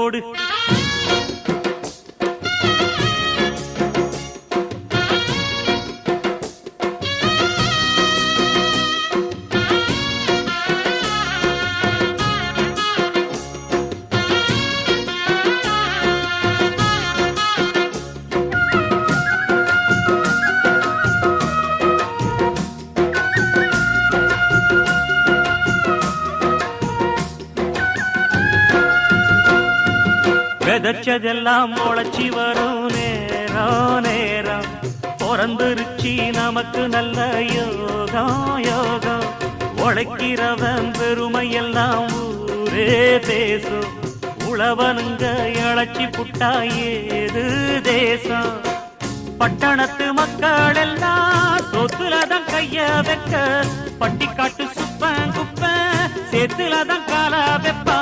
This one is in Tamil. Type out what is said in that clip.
போடு. விதைச்சதெல்லாம் முளைச்சி வரும் நேரம் நேரம் பிறந்துருச்சி நமக்கு நல்ல யோகம் யோகம். உழைக்கிறவன் பெருமையெல்லாம் ஊரே பேசும். உழவனுங்க இழைச்சி புட்டா ஏது தேசம். பட்டணத்து மக்கள் எல்லாம் சொத்துலதான் கைய வைக்க, பட்டிக்காட்டு சுப்பன் குப்பன் சேத்துலதான் கால வெப்பா.